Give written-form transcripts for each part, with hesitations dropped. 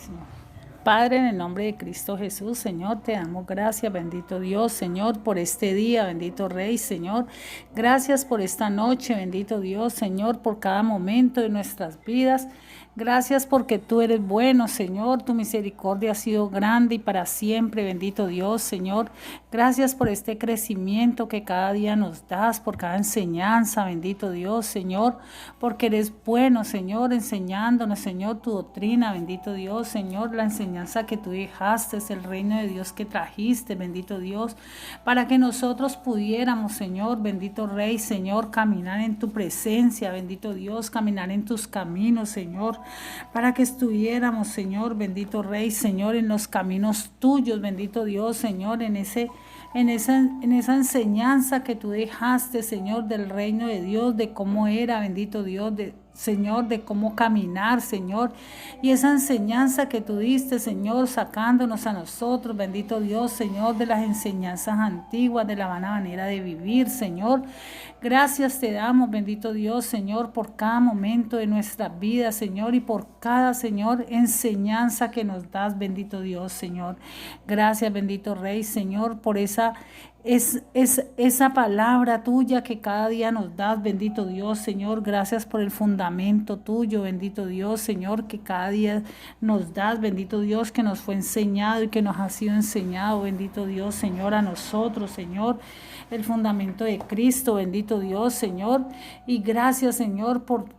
Señor. Padre, en el nombre de Cristo Jesús, Señor, te damos gracias, bendito Dios, Señor, por este día, bendito Rey, Señor. Gracias por esta noche, bendito Dios, Señor, por cada momento de nuestras vidas. Gracias porque tú eres bueno, Señor, tu misericordia ha sido grande y para siempre, bendito Dios, Señor. Gracias por este crecimiento que cada día nos das, por cada enseñanza, bendito Dios, Señor, porque eres bueno, Señor, enseñándonos, Señor, tu doctrina, bendito Dios, Señor, la enseñanza que tú dejaste, es el reino de Dios que trajiste, bendito Dios, para que nosotros pudiéramos, Señor, bendito Rey, Señor, caminar en tu presencia, bendito Dios, caminar en tus caminos, Señor, para que estuviéramos, Señor, bendito Rey, Señor, en los caminos tuyos, bendito Dios, Señor, en esa enseñanza que tú dejaste, Señor, del reino de Dios, de cómo era, bendito Dios, Señor, de cómo caminar, Señor, y esa enseñanza que tú diste, Señor, sacándonos a nosotros, bendito Dios, Señor, de las enseñanzas antiguas, de la vana manera de vivir, Señor. Gracias te damos, bendito Dios, Señor, por cada momento de nuestra vida, Señor, y por cada, Señor, enseñanza que nos das, bendito Dios, Señor. Gracias, bendito Rey, Señor, por esa palabra tuya que cada día nos das, bendito Dios, Señor. Gracias por el fundamento tuyo, bendito Dios, Señor, que cada día nos das, bendito Dios, que nos fue enseñado y que nos ha sido enseñado, bendito Dios, Señor, a nosotros, Señor, el fundamento de Cristo, bendito Dios, Señor. Y gracias, Señor, por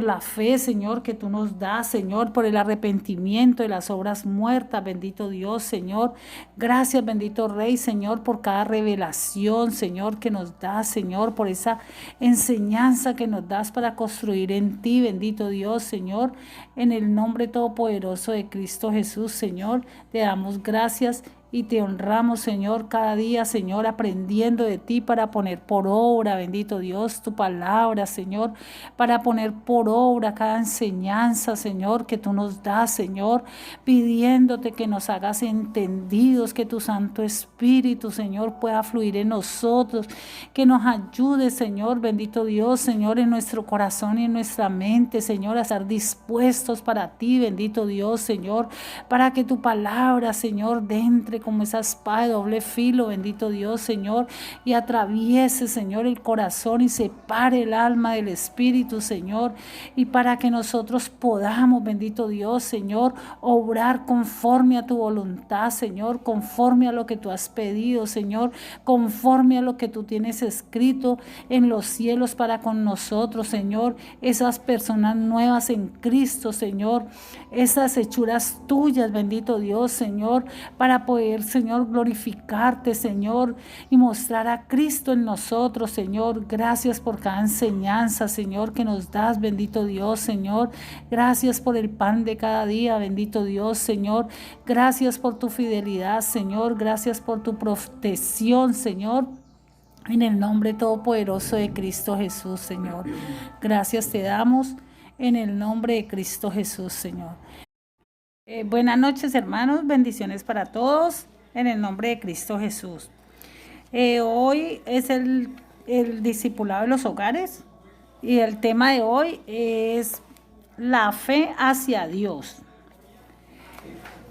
la fe, Señor, que tú nos das, Señor, por el arrepentimiento de las obras muertas, bendito Dios, Señor. Gracias, bendito Rey, Señor, por cada revelación, Señor, que nos das, Señor, por esa enseñanza que nos das para construir en ti, bendito Dios, Señor. En el nombre todopoderoso de Cristo Jesús, Señor, te damos gracias y te honramos, Señor, cada día, Señor, aprendiendo de ti para poner por obra, bendito Dios, tu palabra, Señor, para poner por obra cada enseñanza, Señor, que tú nos das, Señor, pidiéndote que nos hagas entendidos, que tu Santo Espíritu, Señor, pueda fluir en nosotros, que nos ayude, Señor, bendito Dios, Señor, en nuestro corazón y en nuestra mente, Señor, a estar dispuestos para ti, bendito Dios, Señor, para que tu palabra, Señor, entre como esa espada de doble filo, bendito Dios, Señor, y atraviese, Señor, el corazón y separe el alma del espíritu, Señor, y para que nosotros podamos, bendito Dios, Señor, obrar conforme a tu voluntad, Señor, conforme a lo que tú has pedido, Señor, conforme a lo que tú tienes escrito en los cielos para con nosotros, Señor, esas personas nuevas en Cristo, Señor, esas hechuras tuyas, bendito Dios, Señor, para poder, Señor, glorificarte, Señor, y mostrar a Cristo en nosotros, Señor. Gracias por cada enseñanza, Señor, que nos das, bendito Dios, Señor. Gracias por el pan de cada día, bendito Dios, Señor. Gracias por tu fidelidad, Señor. Gracias por tu protección, Señor. En el nombre todopoderoso de Cristo Jesús, Señor. Gracias te damos en el nombre de Cristo Jesús, Señor. Buenas noches, hermanos, bendiciones para todos en el nombre de Cristo Jesús. Hoy es el discipulado de los hogares y el tema de hoy es la fe hacia Dios.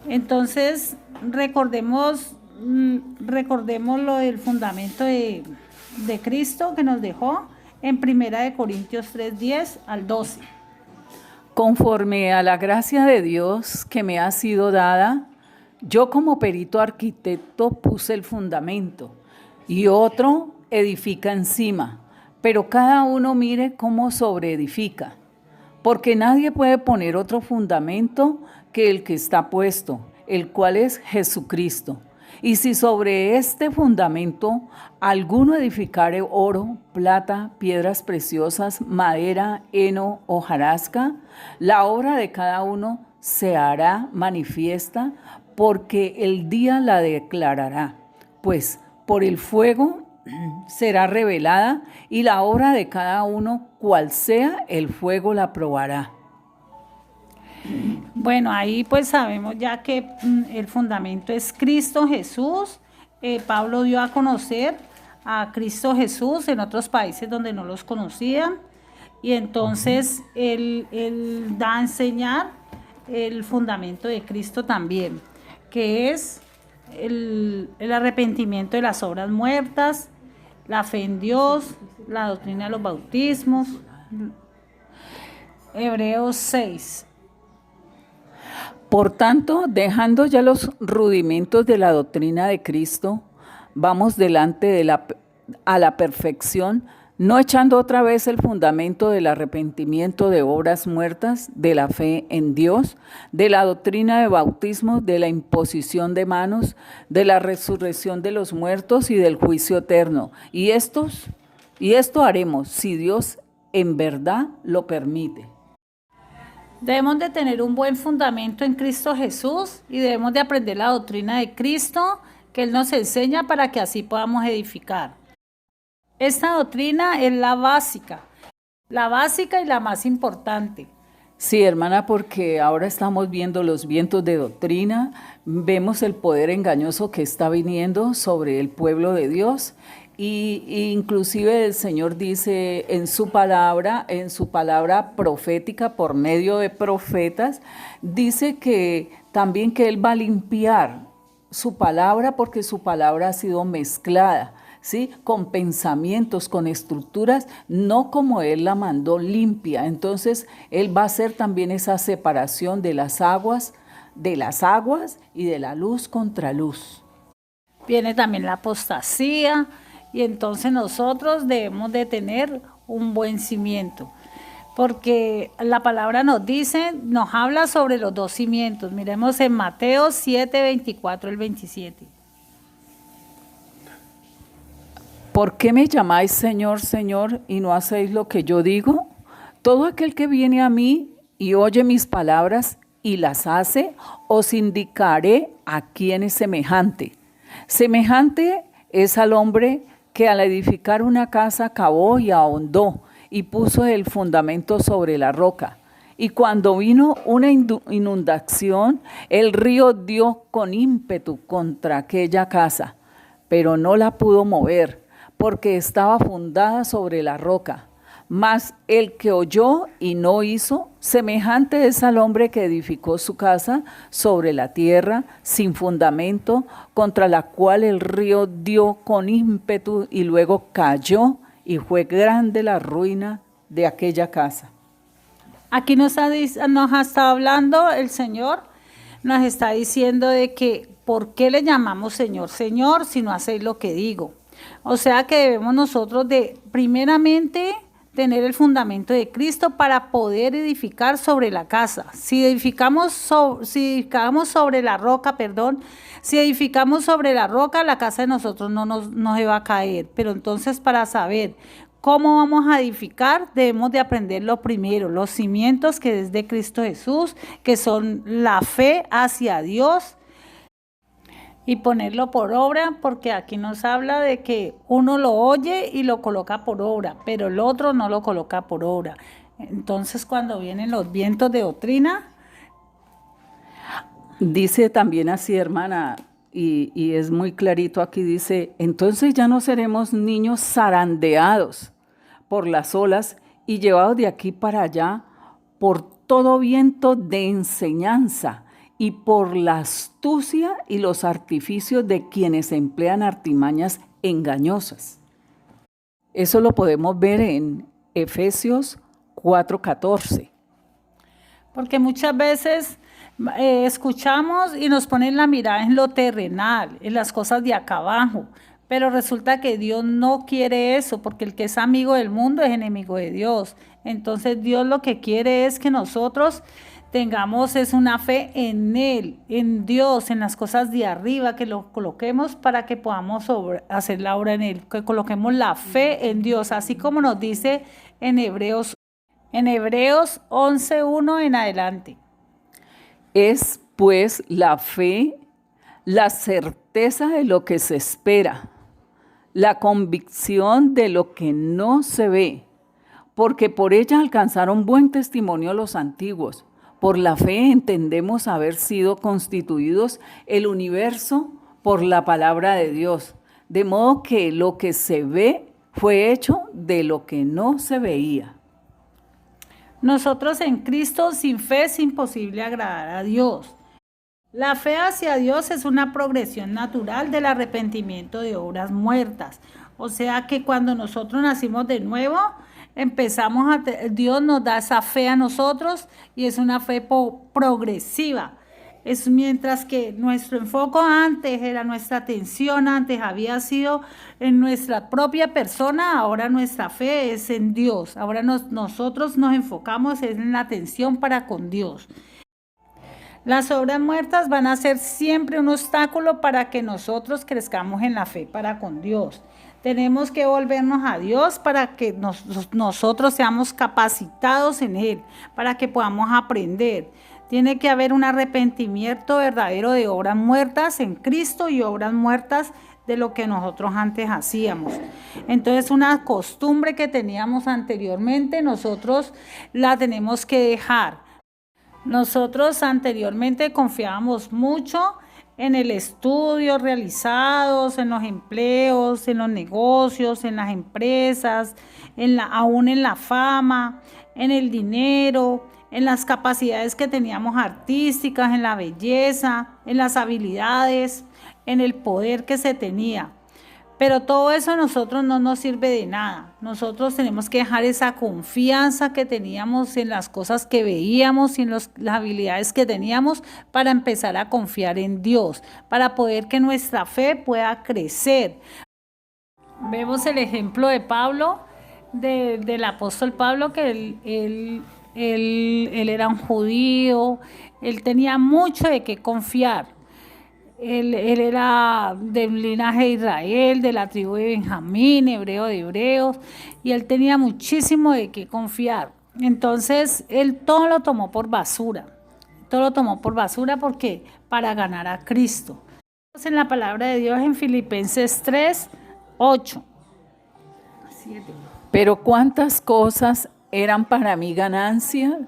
Entonces, recordemos lo del fundamento de Cristo que nos dejó en 1 Corintios 3:10 al 12. Conforme a la gracia de Dios que me ha sido dada, yo como perito arquitecto puse el fundamento y otro edifica encima, pero cada uno mire cómo sobreedifica, porque nadie puede poner otro fundamento que el que está puesto, el cual es Jesucristo. Y si sobre este fundamento alguno edificare oro, plata, piedras preciosas, madera, heno, hojarasca, la obra de cada uno se hará manifiesta, porque el día la declarará, pues por el fuego será revelada, y la obra de cada uno, cual sea, el fuego la probará. Bueno, ahí pues sabemos ya que el fundamento es Cristo Jesús. Pablo dio a conocer a Cristo Jesús en otros países donde no los conocían, y entonces él da a enseñar el fundamento de Cristo también, que es el arrepentimiento de las obras muertas, la fe en Dios, la doctrina de los bautismos. Hebreos 6. Por tanto, dejando ya los rudimentos de la doctrina de Cristo, vamos delante a la perfección, no echando otra vez el fundamento del arrepentimiento de obras muertas, de la fe en Dios, de la doctrina de bautismo, de la imposición de manos, de la resurrección de los muertos y del juicio eterno. Y esto haremos si Dios en verdad lo permite. Debemos de tener un buen fundamento en Cristo Jesús y debemos de aprender la doctrina de Cristo que Él nos enseña para que así podamos edificar. Esta doctrina es la básica y la más importante. Sí, hermana, porque ahora estamos viendo los vientos de doctrina, vemos el poder engañoso que está viniendo sobre el pueblo de Dios. Y inclusive el Señor dice en su palabra profética por medio de profetas, dice que también que Él va a limpiar su palabra porque su palabra ha sido mezclada, ¿sí? Con pensamientos, con estructuras, no como Él la mandó limpia. Entonces Él va a hacer también esa separación de las aguas y de la luz contra luz. Viene también la apostasía. Y entonces nosotros debemos de tener un buen cimiento, porque la palabra nos habla sobre los dos cimientos. Miremos en Mateo 7, 24 al 27. ¿Por qué me llamáis Señor, Señor, y no hacéis lo que yo digo? Todo aquel que viene a mí y oye mis palabras y las hace, os indicaré a quién es semejante. Semejante es al hombre que al edificar una casa cavó y ahondó y puso el fundamento sobre la roca. Y cuando vino una inundación, el río dio con ímpetu contra aquella casa, pero no la pudo mover, porque estaba fundada sobre la roca. Mas el que oyó y no hizo, semejante es al hombre que edificó su casa sobre la tierra, sin fundamento, contra la cual el río dio con ímpetu y luego cayó, y fue grande la ruina de aquella casa. Aquí nos ha estado hablando el Señor, nos está diciendo de que ¿por qué le llamamos Señor, Señor, si no hacéis lo que digo? O sea que debemos nosotros de primeramente tener el fundamento de Cristo para poder edificar sobre la casa. Si edificamos sobre la roca, la casa de nosotros no se va a caer. Pero entonces, para saber cómo vamos a edificar, debemos de aprender lo primero, los cimientos que es de Cristo Jesús, que son la fe hacia Dios, y ponerlo por obra, porque aquí nos habla de que uno lo oye y lo coloca por obra, pero el otro no lo coloca por obra. Entonces, cuando vienen los vientos de doctrina, dice también así, hermana, y es muy clarito aquí, dice, entonces ya no seremos niños zarandeados por las olas y llevados de aquí para allá por todo viento de enseñanza, y por la astucia y los artificios de quienes emplean artimañas engañosas. Eso lo podemos ver en Efesios 4:14. Porque muchas veces escuchamos y nos ponen la mirada en lo terrenal, en las cosas de acá abajo, pero resulta que Dios no quiere eso, porque el que es amigo del mundo es enemigo de Dios. Entonces Dios lo que quiere es que nosotros tengamos una fe en Él, en Dios, en las cosas de arriba, que lo coloquemos para que podamos hacer la obra en Él, que coloquemos la fe en Dios, así como nos dice en Hebreos 11:1 en adelante. Es pues la fe, la certeza de lo que se espera, la convicción de lo que no se ve, porque por ella alcanzaron buen testimonio los antiguos. Por la fe entendemos haber sido constituidos el universo por la palabra de Dios, de modo que lo que se ve fue hecho de lo que no se veía. Nosotros en Cristo sin fe es imposible agradar a Dios. La fe hacia Dios es una progresión natural del arrepentimiento de obras muertas. O sea que cuando nosotros nacimos de nuevo, Dios nos da esa fe a nosotros y es una fe progresiva. Es mientras que nuestro enfoque antes era nuestra atención, antes había sido en nuestra propia persona, ahora nuestra fe es en Dios. Ahora nosotros nos enfocamos en la atención para con Dios. Las obras muertas van a ser siempre un obstáculo para que nosotros crezcamos en la fe para con Dios. Tenemos que volvernos a Dios para que nosotros seamos capacitados en Él, para que podamos aprender. Tiene que haber un arrepentimiento verdadero de obras muertas en Cristo y obras muertas de lo que nosotros antes hacíamos. Entonces, una costumbre que teníamos anteriormente, nosotros la tenemos que dejar. Nosotros anteriormente confiábamos mucho en el estudio realizados, en los empleos, en los negocios, en las empresas, aún en la fama, en el dinero, en las capacidades que teníamos artísticas, en la belleza, en las habilidades, en el poder que se tenía. Pero todo eso a nosotros no nos sirve de nada. Nosotros tenemos que dejar esa confianza que teníamos en las cosas que veíamos y en las habilidades que teníamos para empezar a confiar en Dios, para poder que nuestra fe pueda crecer. Vemos el ejemplo de Pablo, del apóstol Pablo, que él era un judío, él tenía mucho de qué confiar. Él era del linaje de Israel, de la tribu de Benjamín, hebreo de hebreos, y él tenía muchísimo de qué confiar. Entonces, él todo lo tomó por basura. Todo lo tomó por basura porque para ganar a Cristo. En la palabra de Dios en Filipenses 3, 8. 7. Pero cuántas cosas eran para mí ganancia,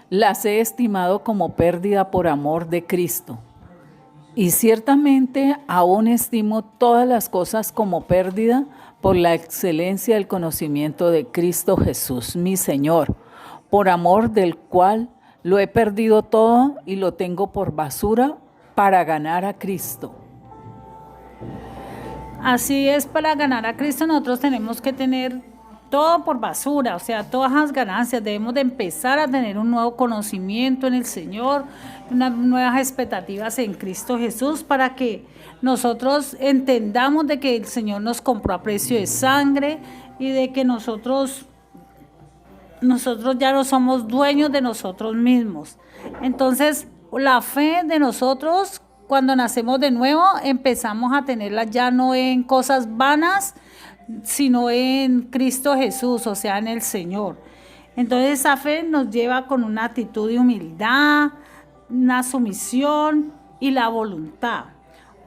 las he estimado como pérdida por amor de Cristo. Y ciertamente aún estimo todas las cosas como pérdida por la excelencia del conocimiento de Cristo Jesús, mi Señor, por amor del cual lo he perdido todo y lo tengo por basura para ganar a Cristo. Así es, para ganar a Cristo nosotros tenemos que tener todo por basura, o sea, todas las ganancias. Debemos de empezar a tener un nuevo conocimiento en el Señor, unas nuevas expectativas en Cristo Jesús, para que nosotros entendamos de que el Señor nos compró a precio de sangre y de que nosotros ya no somos dueños de nosotros mismos. Entonces, la fe de nosotros, cuando nacemos de nuevo, empezamos a tenerla ya no en cosas vanas, sino en Cristo Jesús, o sea, en el Señor. Entonces esa fe nos lleva con una actitud de humildad, una sumisión y la voluntad.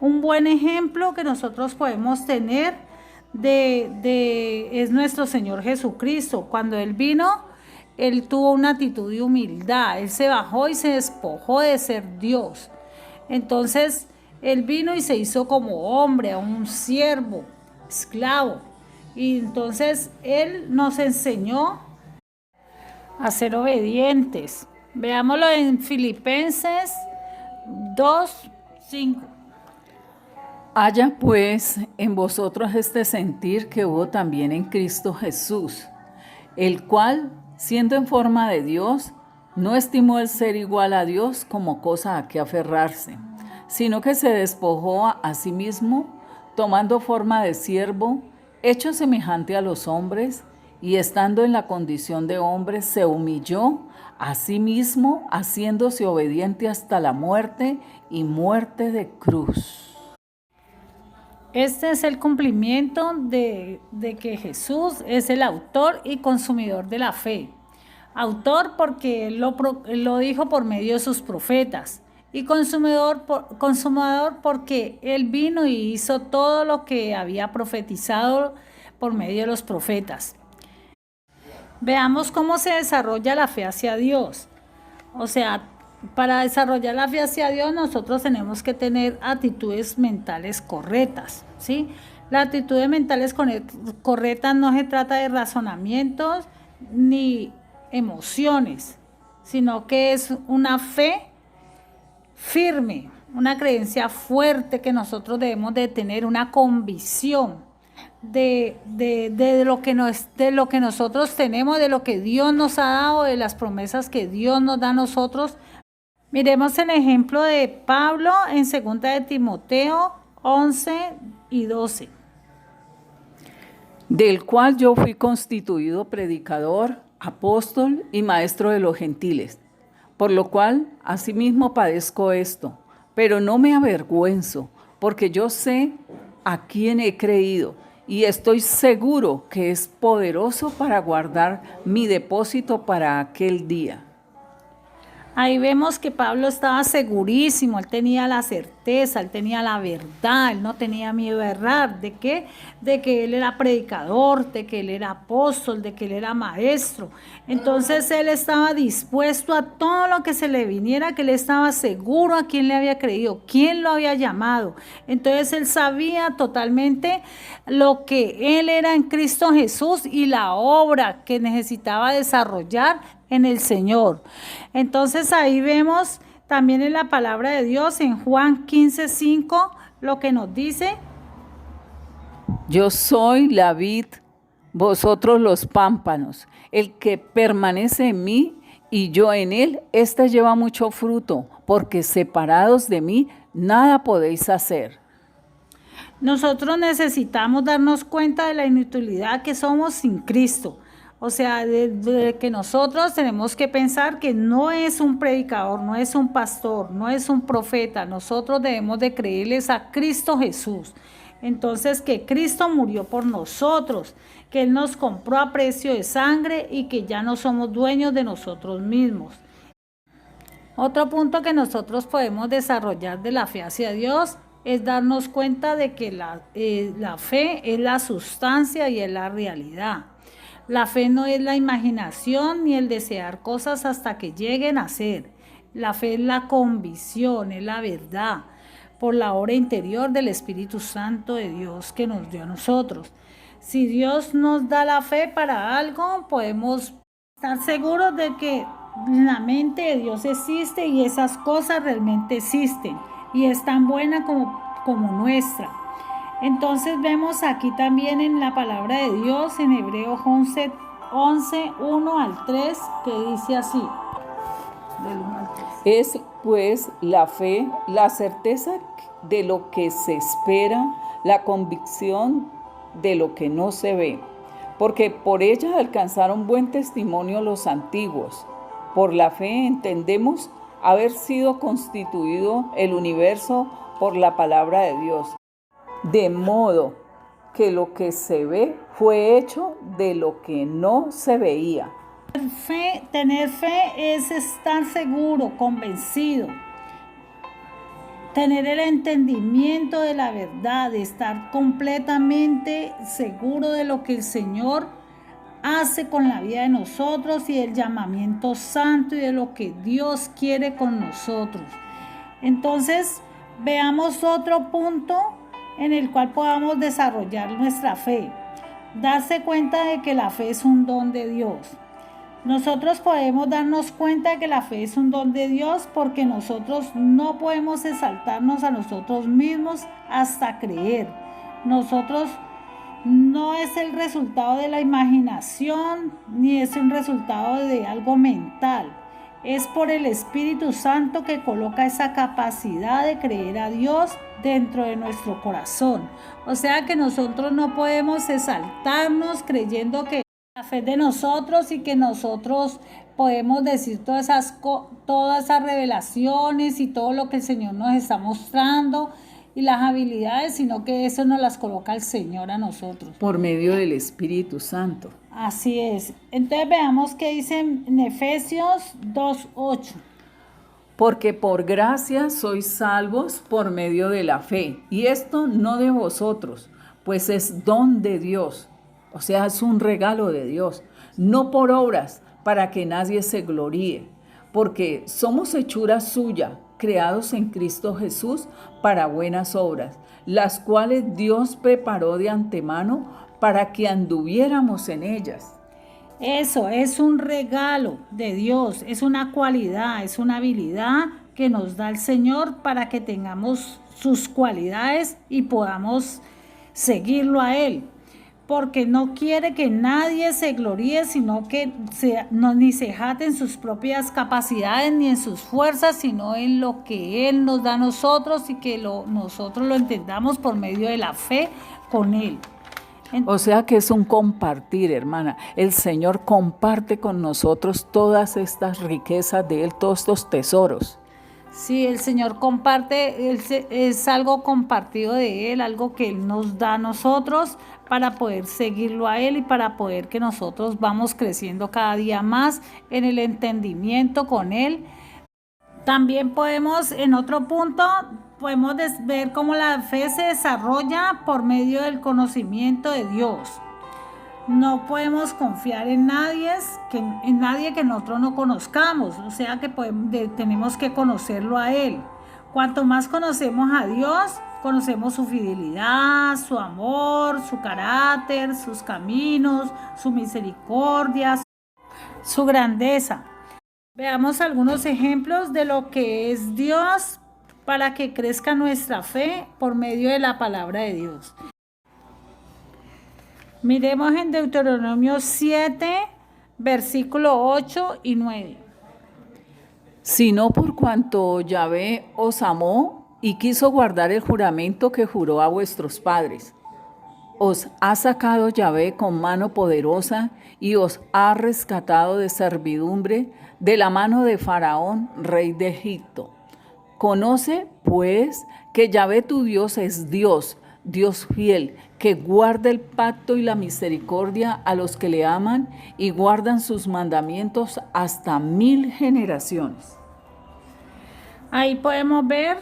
Un buen ejemplo que nosotros podemos tener es nuestro Señor Jesucristo. Cuando Él vino, Él tuvo una actitud de humildad. Él se bajó y se despojó de ser Dios. Entonces Él vino y se hizo como hombre, un siervo, esclavo. Y entonces Él nos enseñó a ser obedientes. Veámoslo en Filipenses 2, 5. Haya pues en vosotros este sentir que hubo también en Cristo Jesús, el cual, siendo en forma de Dios, no estimó el ser igual a Dios como cosa a que aferrarse, sino que se despojó a sí mismo, tomando forma de siervo, hecho semejante a los hombres, y estando en la condición de hombre, se humilló a sí mismo, haciéndose obediente hasta la muerte y muerte de cruz. Este es el cumplimiento de que Jesús es el autor y consumidor de la fe. Autor porque Él lo dijo por medio de sus profetas. Y consumador porque Él vino y hizo todo lo que había profetizado por medio de los profetas. Veamos cómo se desarrolla la fe hacia Dios. O sea, para desarrollar la fe hacia Dios nosotros tenemos que tener actitudes mentales correctas, ¿sí? Las actitudes mentales correctas no se trata de razonamientos ni emociones, sino que es una fe firme, una creencia fuerte que nosotros debemos de tener, una convicción de lo que nosotros tenemos, de lo que Dios nos ha dado, de las promesas que Dios nos da a nosotros. Miremos el ejemplo de Pablo en 2 de Timoteo 11 y 12. Del cual yo fui constituido predicador, apóstol y maestro de los gentiles, por lo cual asimismo padezco esto, pero no me avergüenzo, porque yo sé a quién he creído y estoy seguro que es poderoso para guardar mi depósito para aquel día. Ahí vemos que Pablo estaba segurísimo, él tenía la certeza, él tenía la verdad, él no tenía miedo a errar. ¿De qué? De que él era predicador, de que él era apóstol, de que él era maestro. Entonces él estaba dispuesto a todo lo que se le viniera, que él estaba seguro a quién le había creído, quién lo había llamado. Entonces él sabía totalmente lo que él era en Cristo Jesús y la obra que necesitaba desarrollar en el Señor. Entonces ahí vemos también en la palabra de Dios, en Juan 15:5, lo que nos dice: yo soy la vid, vosotros los pámpanos. El que permanece en mí y yo en él, éste lleva mucho fruto, porque separados de mí nada podéis hacer. Nosotros necesitamos darnos cuenta de la inutilidad que somos sin Cristo. O sea, de que nosotros tenemos que pensar que no es un predicador, no es un pastor, no es un profeta. Nosotros debemos de creerles a Cristo Jesús. Entonces, que Cristo murió por nosotros, que Él nos compró a precio de sangre y que ya no somos dueños de nosotros mismos. Otro punto que nosotros podemos desarrollar de la fe hacia Dios es darnos cuenta de que la fe es la sustancia y es la realidad. La fe no es la imaginación ni el desear cosas hasta que lleguen a ser. La fe es la convicción, es la verdad, por la obra interior del Espíritu Santo de Dios que nos dio a nosotros. Si Dios nos da la fe para algo, podemos estar seguros de que la mente de Dios existe y esas cosas realmente existen y es tan buena como nuestra. Entonces vemos aquí también en la palabra de Dios, en Hebreos 11, 1 al 3, que dice así, del 1 al 3. Es pues la fe, la certeza de lo que se espera, la convicción de lo que no se ve, porque por ella alcanzaron buen testimonio los antiguos. Por la fe entendemos haber sido constituido el universo por la palabra de Dios, de modo que lo que se ve fue hecho de lo que no se veía. Tener fe es estar seguro, convencido, tener el entendimiento de la verdad, estar completamente seguro de lo que el Señor hace con la vida de nosotros y el llamamiento santo y de lo que Dios quiere con nosotros. Entonces, veamos otro punto en el cual podamos desarrollar nuestra fe. Darse cuenta de que la fe es un don de Dios. Nosotros podemos darnos cuenta de que la fe es un don de Dios porque nosotros no podemos exaltarnos a nosotros mismos hasta creer. Nosotros no es el resultado de la imaginación ni es un resultado de algo mental. Es por el Espíritu Santo que coloca esa capacidad de creer a Dios dentro de nuestro corazón. O sea que nosotros no podemos exaltarnos creyendo que la fe es de nosotros y que nosotros podemos decir todas esas revelaciones y todo lo que el Señor nos está mostrando y las habilidades, sino que eso nos las coloca el Señor a nosotros. Por medio del Espíritu Santo. Así es. Entonces veamos qué dice en Efesios 2:8. Porque por gracia sois salvos por medio de la fe, y esto no de vosotros, pues es don de Dios, o sea, es un regalo de Dios, no por obras, para que nadie se gloríe, porque somos hechura suya, creados en Cristo Jesús para buenas obras, las cuales Dios preparó de antemano para que anduviéramos en ellas. Eso es un regalo de Dios, es una cualidad, es una habilidad que nos da el Señor para que tengamos sus cualidades y podamos seguirlo a Él. Porque no quiere que nadie se gloríe, sino que ni se jate en sus propias capacidades ni en sus fuerzas, sino en lo que Él nos da a nosotros y que nosotros lo entendamos por medio de la fe con Él. O sea que es un compartir, hermana. El Señor comparte con nosotros todas estas riquezas de Él, todos estos tesoros. Sí, el Señor comparte, es algo compartido de Él, algo que Él nos da a nosotros para poder seguirlo a Él y para poder que nosotros vamos creciendo cada día más en el entendimiento con Él. También podemos, en otro punto, podemos ver cómo la fe se desarrolla por medio del conocimiento de Dios. No podemos confiar en nadie que nosotros no conozcamos, o sea que tenemos que conocerlo a Él. Cuanto más conocemos a Dios, conocemos su fidelidad, su amor, su carácter, sus caminos, su misericordia, su grandeza. Veamos algunos ejemplos de lo que es Dios para que crezca nuestra fe por medio de la palabra de Dios. Miremos en Deuteronomio 7, versículo 8 y 9. Sino por cuanto Yahvé os amó y quiso guardar el juramento que juró a vuestros padres. Os ha sacado Yahvé con mano poderosa y os ha rescatado de servidumbre de la mano de Faraón, rey de Egipto. Conoce, pues, que Yahvé tu Dios es Dios, Dios fiel, que guarda el pacto y la misericordia a los que le aman y guardan sus mandamientos hasta 1000 generaciones. Ahí podemos ver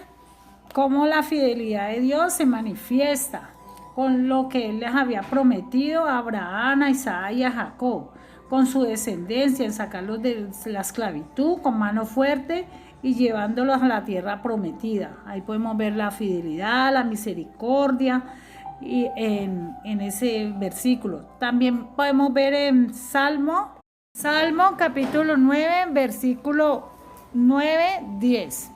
cómo la fidelidad de Dios se manifiesta con lo que Él les había prometido a Abraham, a Isaac y a Jacob, con su descendencia en sacarlos de la esclavitud con mano fuerte y llevándolos a la tierra prometida. Ahí podemos ver la fidelidad, la misericordia y en ese versículo. También podemos ver en Salmo capítulo 9, versículo 9-10.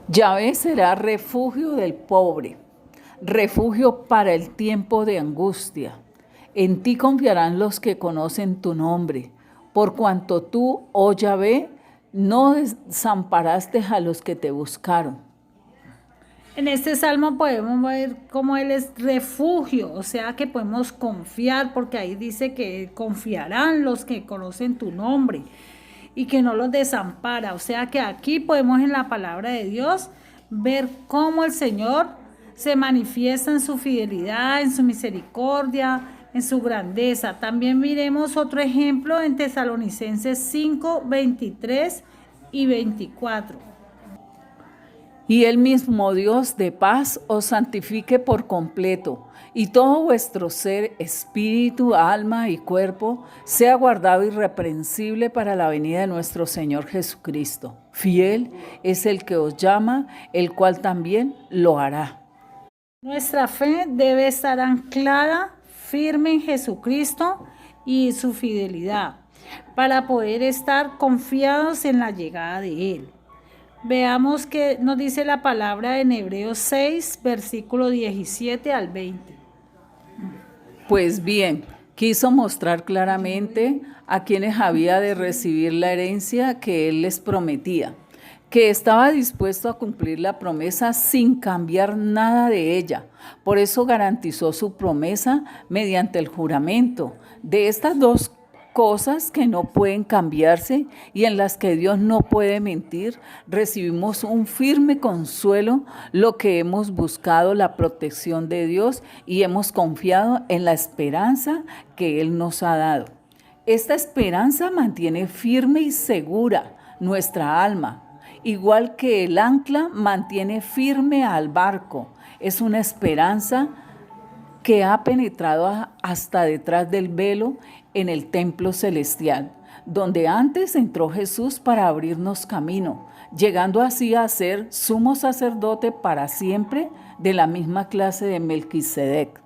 Yahvé será refugio del pobre, refugio para el tiempo de angustia. En ti confiarán los que conocen tu nombre, por cuanto tú, oh Yahvé, no desamparaste a los que te buscaron. En este salmo podemos ver cómo Él es refugio, o sea que podemos confiar, porque ahí dice que confiarán los que conocen tu nombre y que no los desampara. O sea que aquí podemos en la palabra de Dios ver cómo el Señor se manifiesta en su fidelidad, en su misericordia, en su grandeza. También miremos otro ejemplo en Tesalonicenses 5, 23 y 24. Y el mismo Dios de paz os santifique por completo, y todo vuestro ser, espíritu, alma y cuerpo, sea guardado irreprensible para la venida de nuestro Señor Jesucristo. Fiel es el que os llama, el cual también lo hará. Nuestra fe debe estar anclada, firme en Jesucristo y su fidelidad, para poder estar confiados en la llegada de Él. Veamos qué nos dice la palabra en Hebreos 6, versículo 17 al 20. Pues bien, quiso mostrar claramente a quienes había de recibir la herencia que Él les prometía, que estaba dispuesto a cumplir la promesa sin cambiar nada de ella. Por eso garantizó su promesa mediante el juramento. De estas dos cosas que no pueden cambiarse y en las que Dios no puede mentir, recibimos un firme consuelo, lo que hemos buscado la protección de Dios y hemos confiado en la esperanza que Él nos ha dado. Esta esperanza mantiene firme y segura nuestra alma, igual que el ancla mantiene firme al barco. Es una esperanza que ha penetrado hasta detrás del velo en el templo celestial, donde antes entró Jesús para abrirnos camino, llegando así a ser sumo sacerdote para siempre de la misma clase de Melquisedec.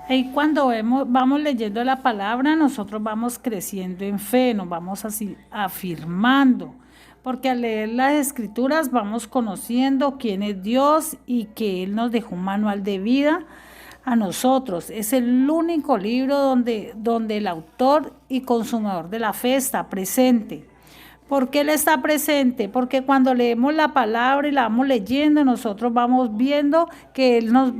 Y cuando vamos leyendo la palabra, nosotros vamos creciendo en fe, nos vamos así afirmando, porque al leer las escrituras vamos conociendo quién es Dios y que Él nos dejó un manual de vida a nosotros. Es el único libro donde el autor y consumador de la fe está presente. ¿Por qué Él está presente? Porque cuando leemos la palabra y la vamos leyendo, nosotros vamos viendo que Él nos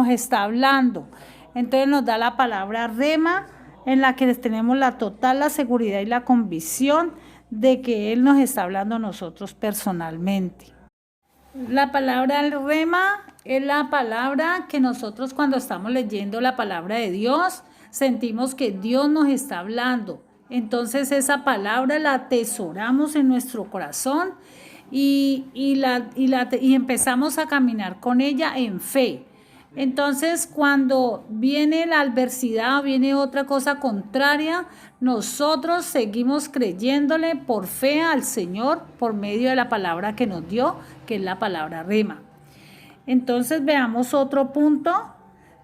está hablando. Entonces nos da la palabra rema, en la que tenemos la seguridad y la convicción de que Él nos está hablando a nosotros personalmente. La palabra rema es la palabra que nosotros cuando estamos leyendo la palabra de Dios, sentimos que Dios nos está hablando. Entonces esa palabra la atesoramos en nuestro corazón y empezamos a caminar con ella en fe. Entonces cuando viene la adversidad, viene otra cosa contraria, nosotros seguimos creyéndole por fe al Señor por medio de la palabra que nos dio, que es la palabra rema. Entonces veamos otro punto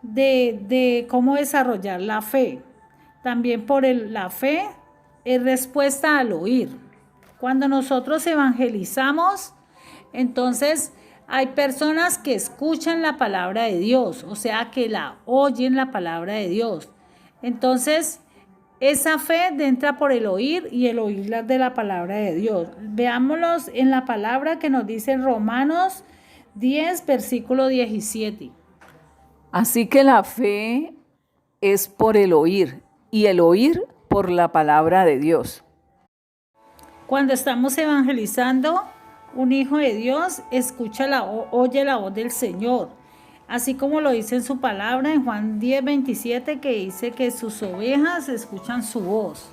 de cómo desarrollar la fe. También la fe es respuesta al oír. Cuando nosotros evangelizamos, entonces hay personas que escuchan la palabra de Dios, o sea, que la oyen la palabra de Dios. Entonces, esa fe entra por el oír y el oír de la palabra de Dios. Veámoslos en la palabra que nos dice Romanos 10, versículo 17. Así que la fe es por el oír y el oír por la palabra de Dios. Cuando estamos evangelizando, un hijo de Dios oye la voz del Señor, así como lo dice en su palabra en Juan 10, 27, que dice que sus ovejas escuchan su voz.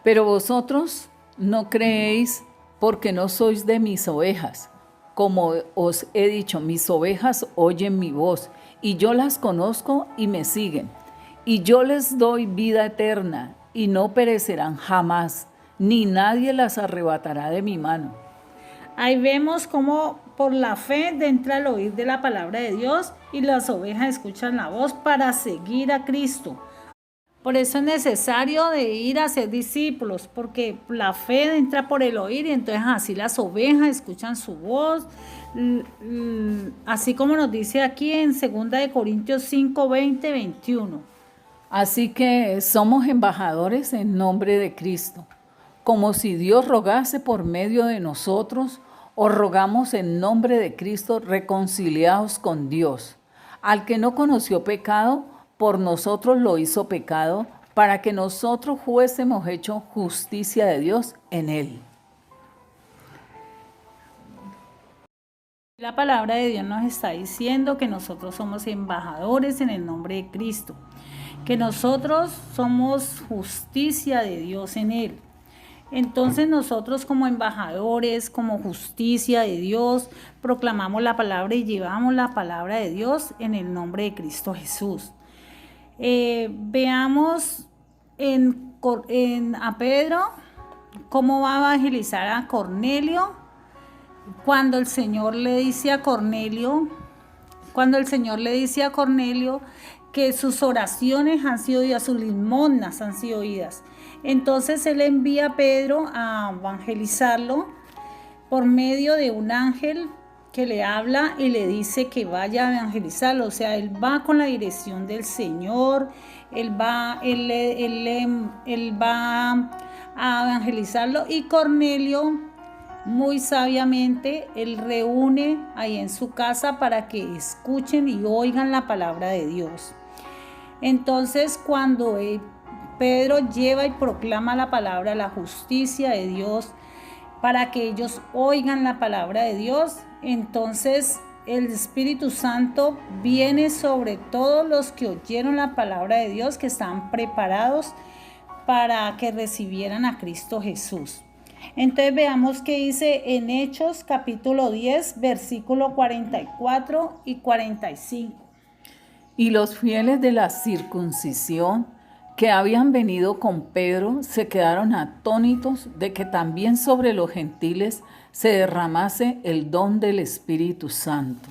Pero vosotros no creéis porque no sois de mis ovejas. Como os he dicho, mis ovejas oyen mi voz, y yo las conozco y me siguen. Y yo les doy vida eterna, y no perecerán jamás, ni nadie las arrebatará de mi mano. Ahí vemos cómo por la fe entra el oír de la palabra de Dios y las ovejas escuchan la voz para seguir a Cristo. Por eso es necesario de ir a ser discípulos, porque la fe entra por el oír y entonces así las ovejas escuchan su voz, así como nos dice aquí en 2 Corintios 5, 20, 21. Así que somos embajadores en nombre de Cristo, como si Dios rogase por medio de nosotros. Os rogamos en nombre de Cristo, reconciliados con Dios. Al que no conoció pecado, por nosotros lo hizo pecado, para que nosotros fuésemos hecho justicia de Dios en él. La palabra de Dios nos está diciendo que nosotros somos embajadores en el nombre de Cristo, que nosotros somos justicia de Dios en él. Entonces nosotros como embajadores, como justicia de Dios, proclamamos la palabra y llevamos la palabra de Dios en el nombre de Cristo Jesús. Veamos a Pedro cómo va a evangelizar a Cornelio cuando el Señor le dice a Cornelio, que sus oraciones han sido oídas, sus limosnas han sido oídas. Entonces él envía a Pedro a evangelizarlo por medio de un ángel que le habla y le dice que vaya a evangelizarlo. O sea, él va con la dirección del Señor, él va a evangelizarlo, y Cornelio, muy sabiamente, él reúne ahí en su casa para que escuchen y oigan la palabra de Dios. Entonces, cuando Pedro lleva y proclama la palabra, la justicia de Dios, para que ellos oigan la palabra de Dios, entonces el Espíritu Santo viene sobre todos los que oyeron la palabra de Dios, que estaban preparados para que recibieran a Cristo Jesús. Entonces veamos qué dice en Hechos capítulo 10, versículo 44 y 45. Y los fieles de la circuncisión que habían venido con Pedro se quedaron atónitos de que también sobre los gentiles se derramase el don del Espíritu Santo.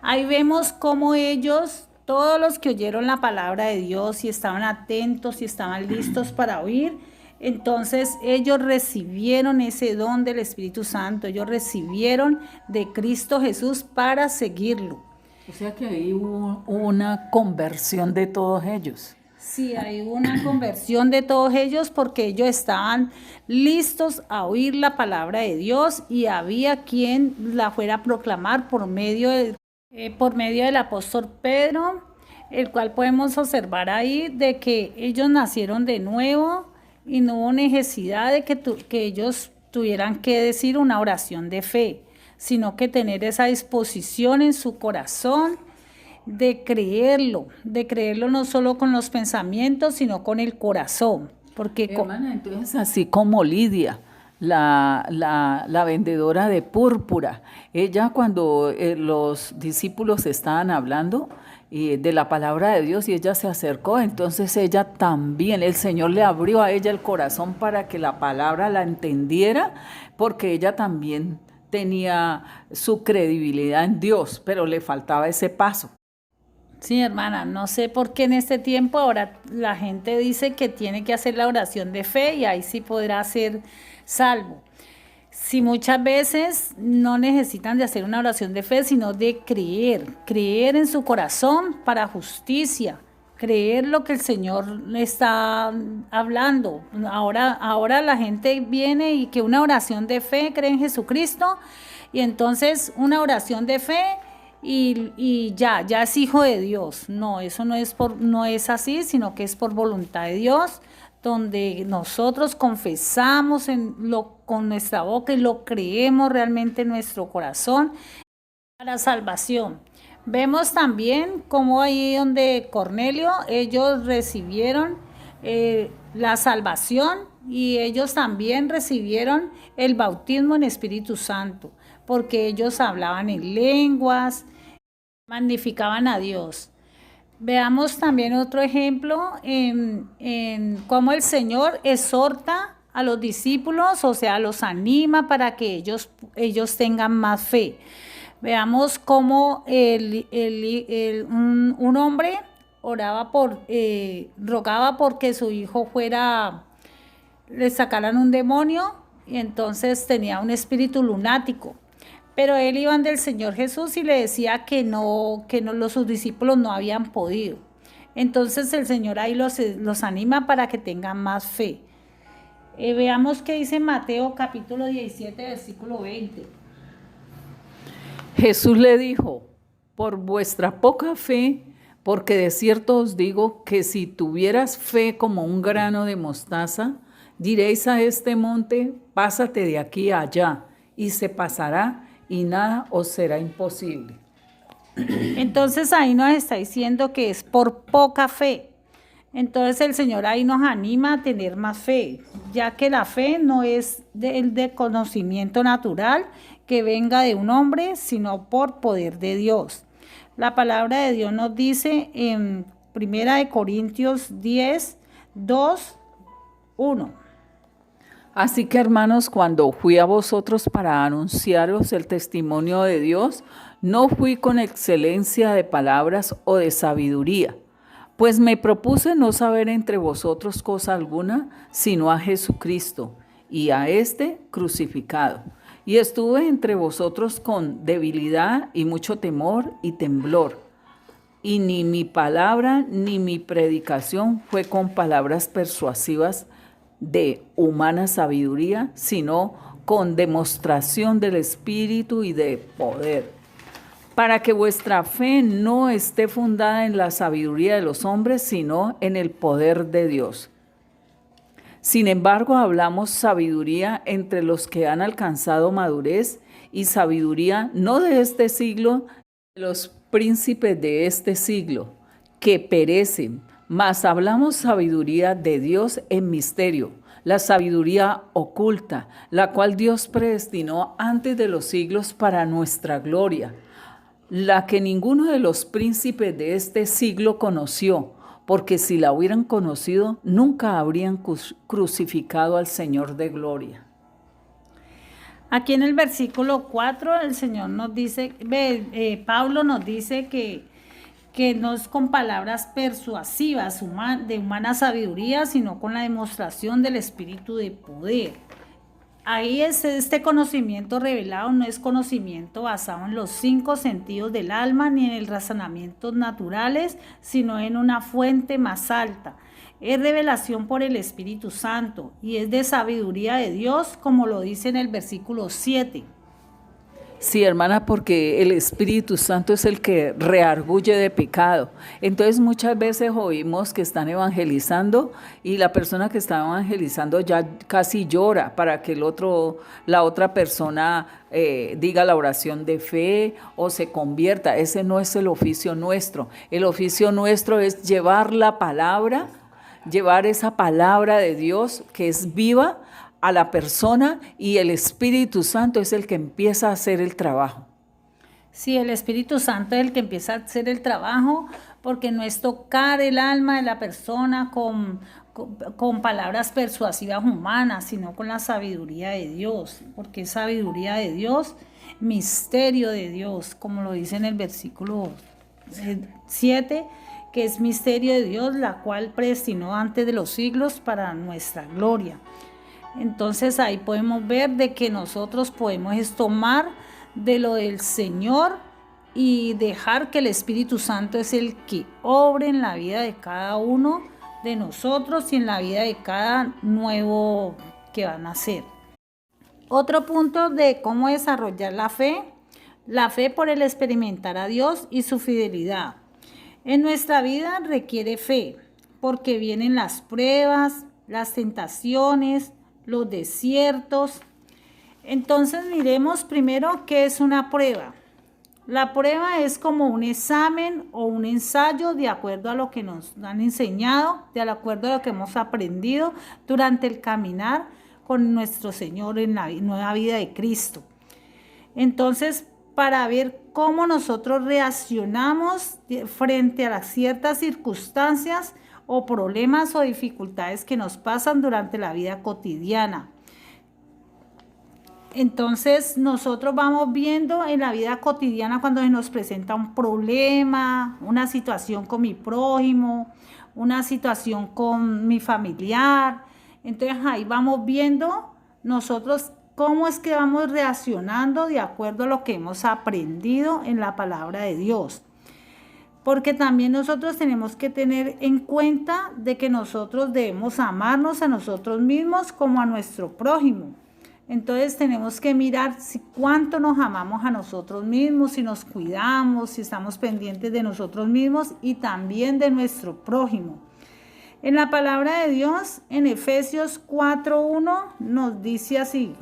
Ahí vemos cómo ellos todos los que oyeron la palabra de Dios y estaban atentos y estaban listos para oír, entonces ellos recibieron ese don del Espíritu Santo, ellos recibieron de Cristo Jesús para seguirlo. O sea que ahí hubo una conversión de todos ellos. Sí, hay una conversión de todos ellos porque ellos estaban listos a oír la palabra de Dios y había quien la fuera a proclamar por medio del apóstol Pedro, el cual podemos observar ahí de que ellos nacieron de nuevo y no hubo necesidad de que ellos tuvieran que decir una oración de fe, sino que tener esa disposición en su corazón de creerlo no solo con los pensamientos, sino con el corazón. Porque hermana, entonces así como Lidia, la vendedora de púrpura, ella cuando los discípulos estaban hablando de la palabra de Dios y ella se acercó, entonces ella también, el Señor le abrió a ella el corazón para que la palabra la entendiera, porque ella también tenía su credibilidad en Dios, pero le faltaba ese paso. Sí, hermana, no sé por qué en este tiempo ahora la gente dice que tiene que hacer la oración de fe y ahí sí podrá ser salvo. Si muchas veces no necesitan de hacer una oración de fe, sino de creer en su corazón para justicia, creer lo que el Señor le está hablando. Ahora la gente viene y que una oración de fe cree en Jesucristo y entonces una oración de fe y ya es hijo de Dios. No, eso no es así, sino que es por voluntad de Dios, donde nosotros confesamos con nuestra boca y lo creemos realmente en nuestro corazón para salvación. Vemos también cómo ahí donde Cornelio, ellos recibieron la salvación y ellos también recibieron el bautismo en Espíritu Santo, porque ellos hablaban en lenguas, magnificaban a Dios. Veamos también otro ejemplo en cómo el Señor exhorta a los discípulos, o sea, los anima para que ellos tengan más fe. Veamos cómo un hombre rogaba porque su hijo le sacaran un demonio y entonces tenía un espíritu lunático. Pero él iba del Señor Jesús y le decía que sus discípulos no habían podido. Entonces el Señor ahí los anima para que tengan más fe. Veamos qué dice Mateo capítulo 17, versículo 20. Jesús le dijo, por vuestra poca fe, porque de cierto os digo que si tuvieras fe como un grano de mostaza, diréis a este monte, pásate de aquí a allá, y se pasará, y nada os será imposible. Entonces ahí nos está diciendo que es por poca fe. Entonces el Señor ahí nos anima a tener más fe, ya que la fe no es de conocimiento natural que venga de un hombre, sino por poder de Dios. La palabra de Dios nos dice en 1 Corintios 10, 2, 1. Así que, hermanos, cuando fui a vosotros para anunciaros el testimonio de Dios, no fui con excelencia de palabras o de sabiduría, pues me propuse no saber entre vosotros cosa alguna, sino a Jesucristo y a este crucificado. Y estuve entre vosotros con debilidad y mucho temor y temblor. Y ni mi palabra ni mi predicación fue con palabras persuasivas de humana sabiduría, sino con demostración del Espíritu y de poder, para que vuestra fe no esté fundada en la sabiduría de los hombres, sino en el poder de Dios. Sin embargo, hablamos sabiduría entre los que han alcanzado madurez y sabiduría no de este siglo, de los príncipes de este siglo, que perecen, mas hablamos sabiduría de Dios en misterio, la sabiduría oculta, la cual Dios predestinó antes de los siglos para nuestra gloria, la que ninguno de los príncipes de este siglo conoció, porque si la hubieran conocido, nunca habrían crucificado al Señor de gloria. Aquí en el versículo 4 el Señor nos dice, Pablo nos dice que que no es con palabras persuasivas de humana sabiduría, sino con la demostración del espíritu de poder. Ahí es este conocimiento revelado, no es conocimiento basado en los 5 sentidos del alma ni en el razonamientos naturales, sino en una fuente más alta. Es revelación por el Espíritu Santo y es de sabiduría de Dios, como lo dice en el versículo 7. Sí, hermana, porque el Espíritu Santo es el que reargulle de pecado. Entonces muchas veces oímos que están evangelizando y la persona que está evangelizando ya casi llora para que la otra persona diga la oración de fe o se convierta. Ese no es el oficio nuestro. El oficio nuestro es llevar la palabra, llevar esa palabra de Dios que es viva a la persona, y el Espíritu Santo es el que empieza a hacer el trabajo. Sí, el Espíritu Santo es el que empieza a hacer el trabajo, porque no es tocar el alma de la persona con palabras persuasivas humanas, sino con la sabiduría de Dios, porque es sabiduría de Dios, misterio de Dios, como lo dice en el versículo 7, que es misterio de Dios, la cual predestinó antes de los siglos para nuestra gloria. Entonces ahí podemos ver de que nosotros podemos tomar de lo del Señor y dejar que el Espíritu Santo es el que obre en la vida de cada uno de nosotros y en la vida de cada nuevo que va a nacer. Otro punto de cómo desarrollar la fe por el experimentar a Dios y su fidelidad. En nuestra vida requiere fe, porque vienen las pruebas, las tentaciones, los desiertos. Entonces miremos primero qué es una prueba. La prueba es como un examen o un ensayo de acuerdo a lo que nos han enseñado, de acuerdo a lo que hemos aprendido durante el caminar con nuestro Señor en la nueva vida de Cristo. Entonces, para ver cómo nosotros reaccionamos frente a las ciertas circunstancias o problemas o dificultades que nos pasan durante la vida cotidiana. Entonces nosotros vamos viendo en la vida cotidiana cuando se nos presenta un problema, una situación con mi prójimo, una situación con mi familiar. Entonces ahí vamos viendo nosotros cómo es que vamos reaccionando de acuerdo a lo que hemos aprendido en la palabra de Dios. Porque también nosotros tenemos que tener en cuenta de que nosotros debemos amarnos a nosotros mismos como a nuestro prójimo. Entonces tenemos que mirar cuánto nos amamos a nosotros mismos, si nos cuidamos, si estamos pendientes de nosotros mismos y también de nuestro prójimo. En la palabra de Dios, en Efesios 4:1, nos dice así: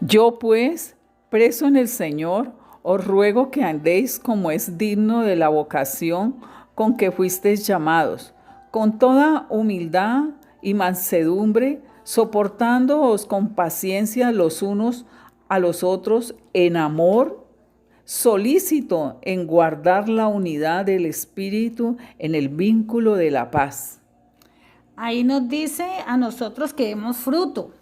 Yo pues, preso en el Señor, os ruego que andéis como es digno de la vocación con que fuisteis llamados, con toda humildad y mansedumbre, soportándoos con paciencia los unos a los otros en amor, solícito en guardar la unidad del Espíritu en el vínculo de la paz. Ahí nos dice a nosotros que demos fruto.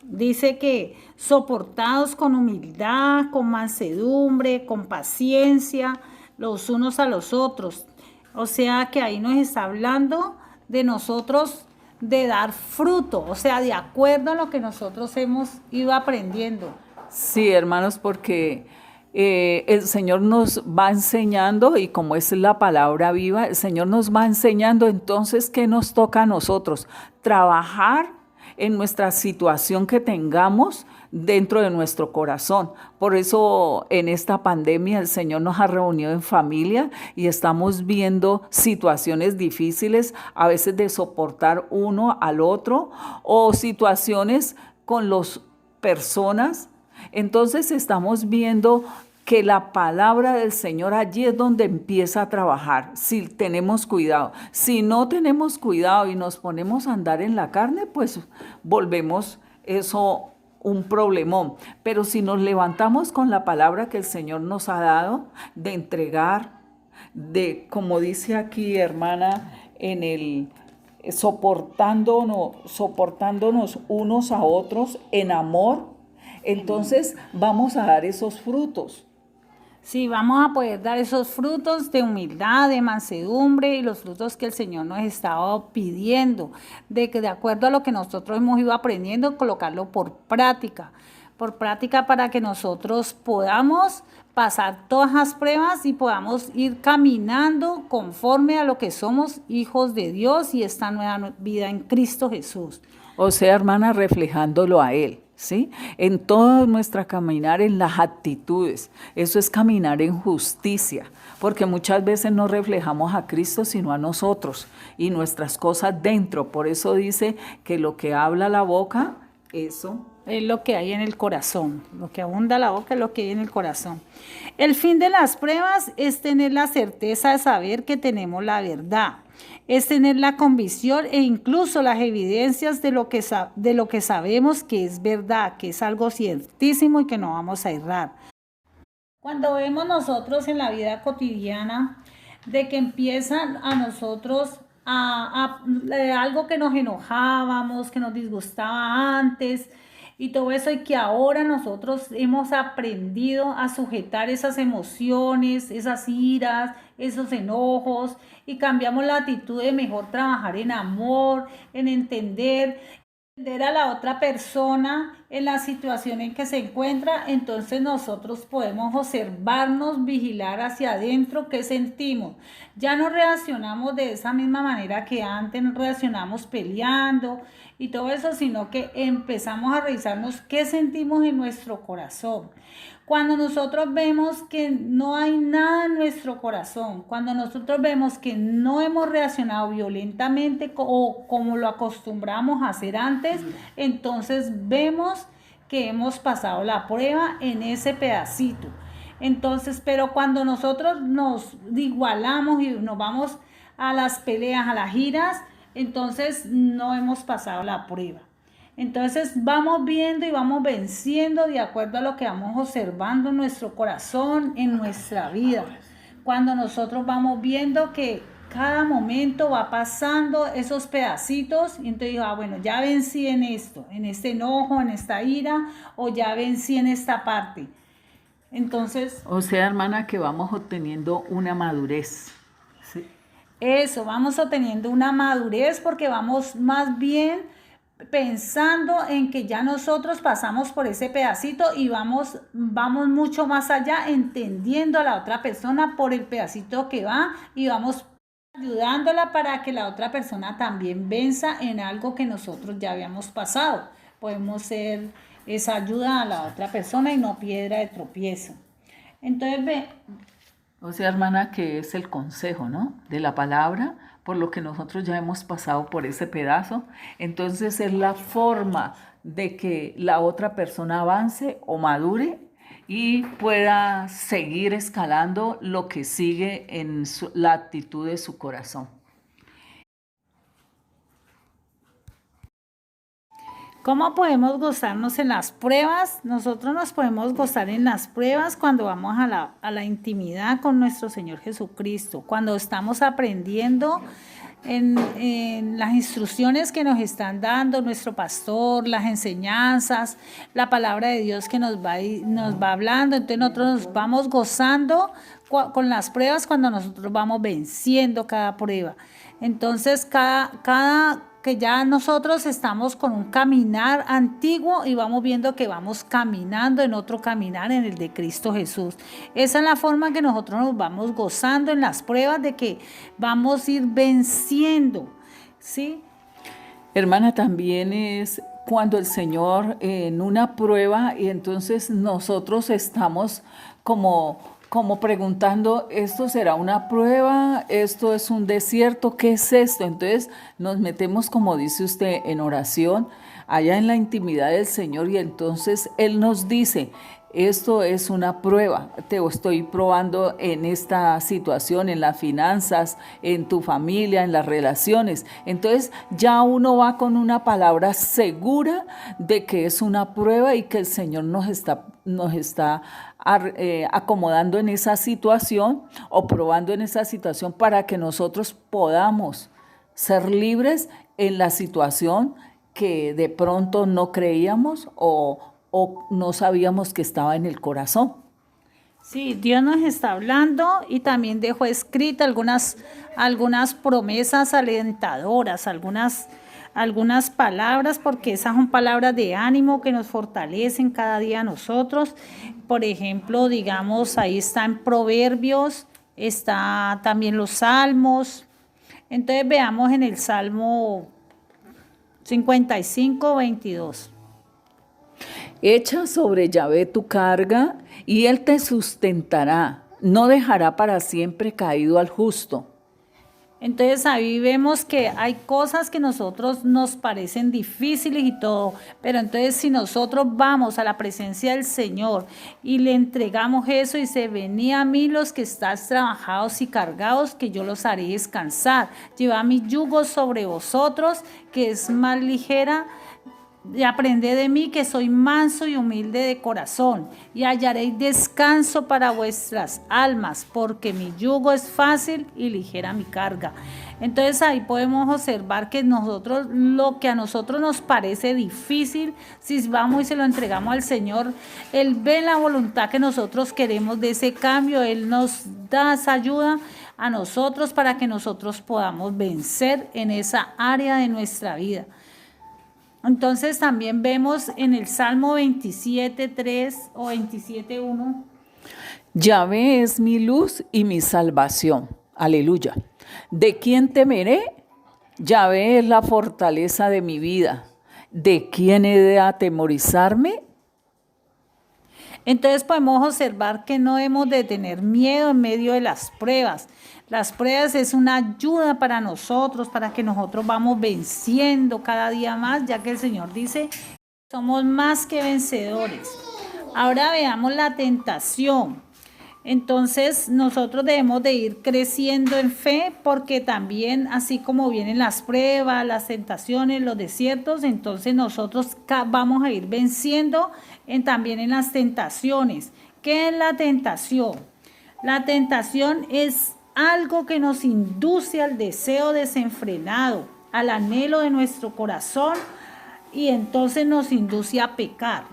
Dice que soportados con humildad, con mansedumbre, con paciencia, los unos a los otros. O sea que ahí nos está hablando de nosotros de dar fruto, o sea, de acuerdo a lo que nosotros hemos ido aprendiendo. Sí, hermanos, porque el Señor nos va enseñando, y como es la palabra viva, el Señor nos va enseñando. Entonces, ¿qué nos toca a nosotros? Trabajar en nuestra situación que tengamos dentro de nuestro corazón. Por eso en esta pandemia el Señor nos ha reunido en familia y estamos viendo situaciones difíciles, a veces de soportar uno al otro, o situaciones con las personas. Entonces estamos viendo que la palabra del Señor allí es donde empieza a trabajar, si tenemos cuidado. Si no tenemos cuidado y nos ponemos a andar en la carne, pues volvemos eso un problemón. Pero si nos levantamos con la palabra que el Señor nos ha dado, de entregar, de, como dice aquí, hermana, en el soportándonos unos a otros en amor, entonces vamos a dar esos frutos. Sí, vamos a poder dar esos frutos de humildad, de mansedumbre y los frutos que el Señor nos estaba pidiendo, de que de acuerdo a lo que nosotros hemos ido aprendiendo, colocarlo por práctica para que nosotros podamos pasar todas las pruebas y podamos ir caminando conforme a lo que somos hijos de Dios y esta nueva vida en Cristo Jesús. O sea, hermana, reflejándolo a Él, ¿sí? En todo nuestra caminar, en las actitudes. Eso es caminar en justicia, porque muchas veces no reflejamos a Cristo, sino a nosotros y nuestras cosas dentro. Por eso dice que lo que habla la boca, eso es lo que hay en el corazón, lo que abunda la boca es lo que hay en el corazón. El fin de las pruebas es tener la certeza de saber que tenemos la verdad, es tener la convicción e incluso las evidencias de lo que sabemos que es verdad, que es algo ciertísimo y que no vamos a errar. Cuando vemos nosotros en la vida cotidiana de que empiezan a nosotros algo que nos enojábamos, que nos disgustaba antes y todo eso, y que ahora nosotros hemos aprendido a sujetar esas emociones, esas iras, esos enojos, y cambiamos la actitud de mejor trabajar en amor, en entender a la otra persona en la situación en que se encuentra. Entonces nosotros podemos observarnos, vigilar hacia adentro qué sentimos. Ya no reaccionamos de esa misma manera que antes reaccionamos peleando y todo eso, sino que empezamos a revisarnos qué sentimos en nuestro corazón. Cuando nosotros vemos que no hay nada en nuestro corazón, cuando nosotros vemos que no hemos reaccionado violentamente o como lo acostumbramos a hacer antes, entonces vemos que hemos pasado la prueba en ese pedacito. Entonces, pero cuando nosotros nos igualamos y nos vamos a las peleas, a las giras, entonces no hemos pasado la prueba. Entonces vamos viendo y vamos venciendo de acuerdo a lo que vamos observando en nuestro corazón, en nuestra vida. Cuando nosotros vamos viendo que cada momento va pasando esos pedacitos, y entonces digo, bueno, ya vencí en esto, en este enojo, en esta ira, o ya vencí en esta parte. Entonces, o sea, hermana, que vamos obteniendo una madurez. Sí. Eso, vamos obteniendo una madurez porque vamos más bien pensando en que ya nosotros pasamos por ese pedacito y vamos mucho más allá, entendiendo a la otra persona por el pedacito que va y vamos ayudándola para que la otra persona también venza en algo que nosotros ya habíamos pasado. Podemos ser esa ayuda a la otra persona y no piedra de tropiezo. Entonces, o sea, hermana, que es el consejo, ¿no? De la palabra, por lo que nosotros ya hemos pasado por ese pedazo. Entonces es la forma de que la otra persona avance o madure y pueda seguir escalando lo que sigue en la actitud de su corazón. ¿Cómo podemos gozarnos en las pruebas? Nosotros nos podemos gozar en las pruebas cuando vamos a la intimidad con nuestro Señor Jesucristo, cuando estamos aprendiendo en las instrucciones que nos están dando nuestro pastor, las enseñanzas, la palabra de Dios que nos va hablando. Entonces nosotros nos vamos gozando con las pruebas cuando nosotros vamos venciendo cada prueba. Entonces cada que ya nosotros estamos con un caminar antiguo y vamos viendo que vamos caminando en otro caminar, en el de Cristo Jesús. Esa es la forma que nosotros nos vamos gozando en las pruebas, de que vamos a ir venciendo, ¿sí? Hermana, también es cuando el Señor en una prueba y entonces nosotros estamos como preguntando, ¿esto será una prueba? ¿Esto es un desierto? ¿Qué es esto? Entonces nos metemos, como dice usted, en oración, allá en la intimidad del Señor, y entonces Él nos dice, esto es una prueba, te estoy probando en esta situación, en las finanzas, en tu familia, en las relaciones. Entonces ya uno va con una palabra segura de que es una prueba y que el Señor nos está acomodando en esa situación o probando en esa situación para que nosotros podamos ser libres en la situación que de pronto no creíamos o no sabíamos que estaba en el corazón. Sí, Dios nos está hablando y también dejó escritas algunas promesas alentadoras, algunas palabras, porque esas son palabras de ánimo que nos fortalecen cada día a nosotros. Por ejemplo, digamos, ahí está en Proverbios, está también los Salmos. Entonces veamos en el Salmo 55:22. Echa sobre Yahvé tu carga y él te sustentará. No dejará para siempre caído al justo. Entonces ahí vemos que hay cosas que nosotros nos parecen difíciles y todo, pero entonces si nosotros vamos a la presencia del Señor y le entregamos eso y dice, venid a mí los que estáis trabajados y cargados, que yo los haré descansar. Llevad mi yugo sobre vosotros, que es más ligera, y aprended de mí, que soy manso y humilde de corazón, y hallaréis descanso para vuestras almas, porque mi yugo es fácil y ligera mi carga. Entonces ahí podemos observar que nosotros, lo que a nosotros nos parece difícil, si vamos y se lo entregamos al Señor, Él ve la voluntad que nosotros queremos de ese cambio, Él nos da esa ayuda a nosotros para que nosotros podamos vencer en esa área de nuestra vida. Entonces también vemos en el Salmo 27:3 o 27:1. Yahvé es mi luz y mi salvación. Aleluya. ¿De quién temeré? Yahvé es la fortaleza de mi vida. ¿De quién he de atemorizarme? Entonces podemos observar que no hemos de tener miedo en medio de las pruebas. Las pruebas es una ayuda para nosotros, para que nosotros vamos venciendo cada día más, ya que el Señor dice, somos más que vencedores. Ahora veamos la tentación. Entonces nosotros debemos de ir creciendo en fe, porque también así como vienen las pruebas, las tentaciones, los desiertos, entonces nosotros vamos a ir venciendo también en las tentaciones. ¿Qué es la tentación? La tentación es algo que nos induce al deseo desenfrenado, al anhelo de nuestro corazón, y entonces nos induce a pecar.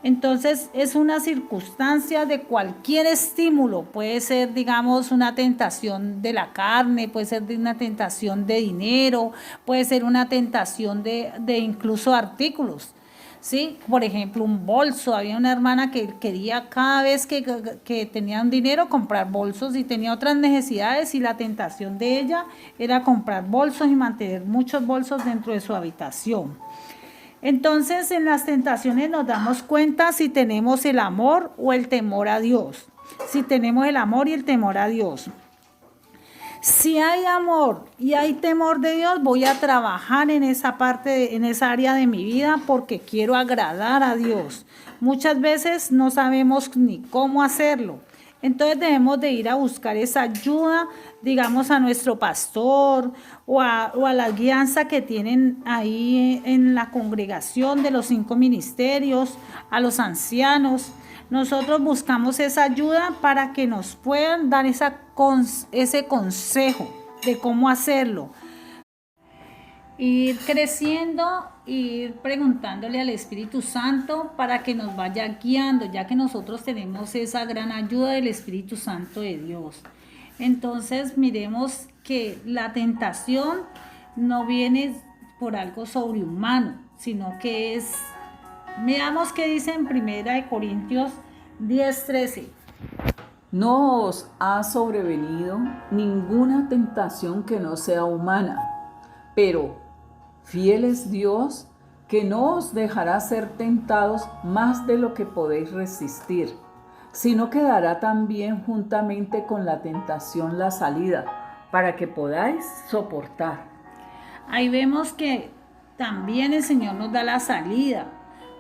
Entonces es una circunstancia de cualquier estímulo, puede ser, digamos, una tentación de la carne, puede ser de una tentación de dinero, puede ser una tentación de incluso artículos. ¿Sí? Por ejemplo, un bolso. Había una hermana que quería cada vez que tenía un dinero comprar bolsos, y tenía otras necesidades, y la tentación de ella era comprar bolsos y mantener muchos bolsos dentro de su habitación. Entonces, en las tentaciones nos damos cuenta si tenemos el amor o el temor a Dios. Si tenemos el amor y el temor a Dios. Si hay amor y hay temor de Dios, voy a trabajar en esa parte, en esa área de mi vida, porque quiero agradar a Dios. Muchas veces no sabemos ni cómo hacerlo. Entonces debemos de ir a buscar esa ayuda, digamos, a nuestro pastor o a la guianza que tienen ahí en la congregación de los 5 ministerios, a los ancianos. Nosotros buscamos esa ayuda para que nos puedan dar ese consejo de cómo hacerlo. Ir creciendo, ir preguntándole al Espíritu Santo para que nos vaya guiando, ya que nosotros tenemos esa gran ayuda del Espíritu Santo de Dios. Entonces miremos que la tentación no viene por algo sobrehumano, sino que es, miramos qué dice en 1 Corintios 10:13. No os ha sobrevenido ninguna tentación que no sea humana, pero fiel es Dios, que no os dejará ser tentados más de lo que podéis resistir, sino que dará también juntamente con la tentación la salida, para que podáis soportar. Ahí vemos que también el Señor nos da la salida.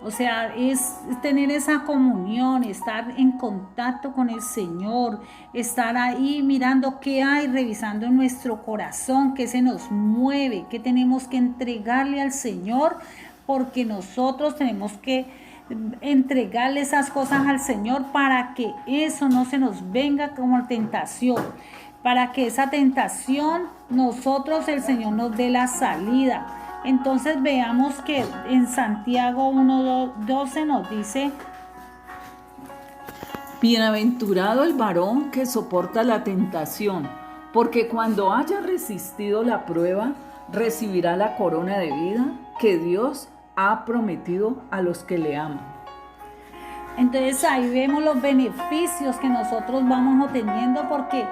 O sea, es tener esa comunión, estar en contacto con el Señor, estar ahí mirando qué hay, revisando en nuestro corazón, qué se nos mueve, qué tenemos que entregarle al Señor, porque nosotros tenemos que entregarle esas cosas al Señor para que eso no se nos venga como tentación, para que esa tentación nosotros, el Señor, nos dé la salida. Entonces veamos que en Santiago 1:12 nos dice, Bienaventurado el varón que soporta la tentación, porque cuando haya resistido la prueba, recibirá la corona de vida que Dios ha prometido a los que le aman. Entonces ahí vemos los beneficios que nosotros vamos obteniendo, porque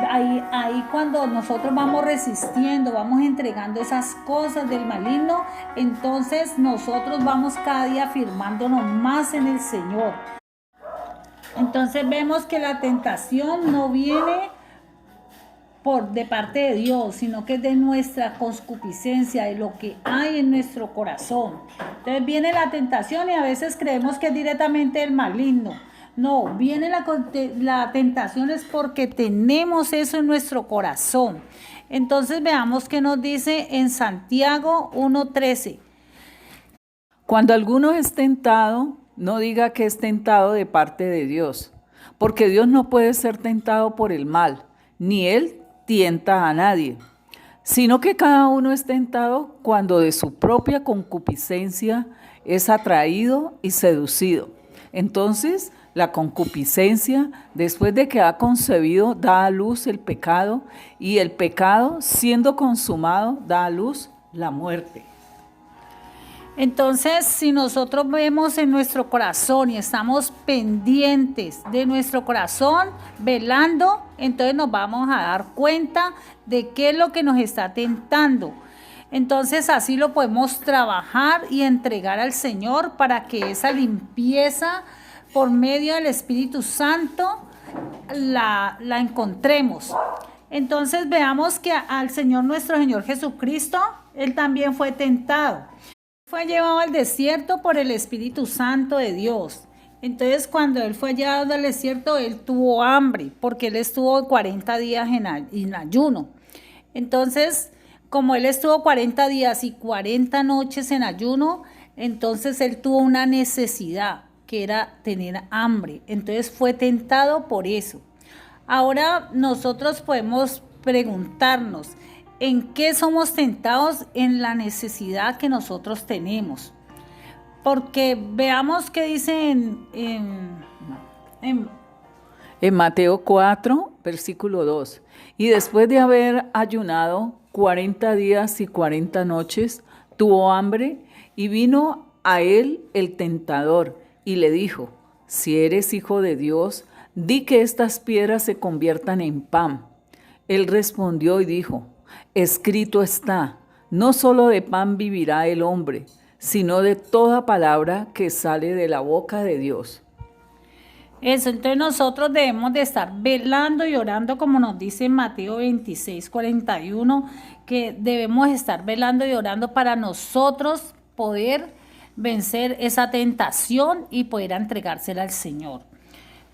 ahí cuando nosotros vamos resistiendo, vamos entregando esas cosas del maligno, entonces nosotros vamos cada día afirmándonos más en el Señor. Entonces vemos que la tentación no viene de parte de Dios, sino que es de nuestra concupiscencia, de lo que hay en nuestro corazón. Entonces viene la tentación y a veces creemos que es directamente del maligno. No, viene la tentación es porque tenemos eso en nuestro corazón. Entonces veamos qué nos dice en Santiago 1:13. Cuando alguno es tentado, no diga que es tentado de parte de Dios, porque Dios no puede ser tentado por el mal, ni Él tienta a nadie, sino que cada uno es tentado cuando de su propia concupiscencia es atraído y seducido. Entonces, la concupiscencia, después de que ha concebido, da a luz el pecado, y el pecado, siendo consumado, da a luz la muerte. Entonces, si nosotros vemos en nuestro corazón y estamos pendientes de nuestro corazón, velando, entonces nos vamos a dar cuenta de qué es lo que nos está tentando. Entonces, así lo podemos trabajar y entregar al Señor para que esa limpieza por medio del Espíritu Santo la encontremos. Entonces, veamos que al Señor, nuestro Señor Jesucristo, Él también fue tentado. Fue llevado al desierto por el Espíritu Santo de Dios. Entonces, cuando Él fue llevado al desierto, Él tuvo hambre, porque Él estuvo 40 días en ayuno. Entonces, como Él estuvo 40 días y 40 noches en ayuno, entonces Él tuvo una necesidad, que era tener hambre. Entonces, fue tentado por eso. Ahora, nosotros podemos preguntarnos, ¿en qué somos tentados? En la necesidad que nosotros tenemos. Porque veamos qué dice en Mateo 4, versículo 2. Y después de haber ayunado 40 días y 40 noches, tuvo hambre, y vino a él el tentador y le dijo: si eres hijo de Dios, di que estas piedras se conviertan en pan. Él respondió y dijo: escrito está, no solo de pan vivirá el hombre, sino de toda palabra que sale de la boca de Dios. Eso, entonces nosotros debemos de estar velando y orando, como nos dice en Mateo 26:41, que debemos estar velando y orando para nosotros poder vencer esa tentación y poder entregársela al Señor.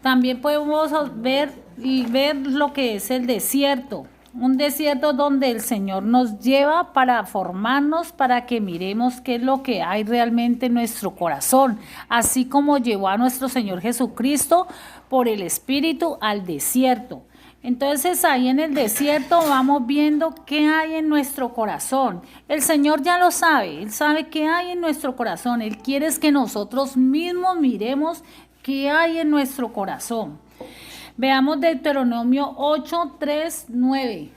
También podemos ver lo que es el desierto. Un desierto donde el Señor nos lleva para formarnos, para que miremos qué es lo que hay realmente en nuestro corazón, así como llevó a nuestro Señor Jesucristo por el Espíritu al desierto. Entonces ahí en el desierto vamos viendo qué hay en nuestro corazón. El Señor ya lo sabe, Él sabe qué hay en nuestro corazón. Él quiere es que nosotros mismos miremos qué hay en nuestro corazón. Veamos Deuteronomio 8:3-9.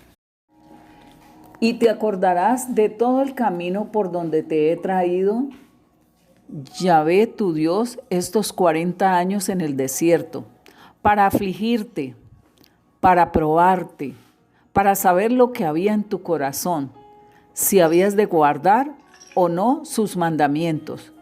Y te acordarás de todo el camino por donde te he traído, Yahvé tu Dios, estos 40 años en el desierto, para afligirte, para probarte, para saber lo que había en tu corazón, si habías de guardar o no sus mandamientos.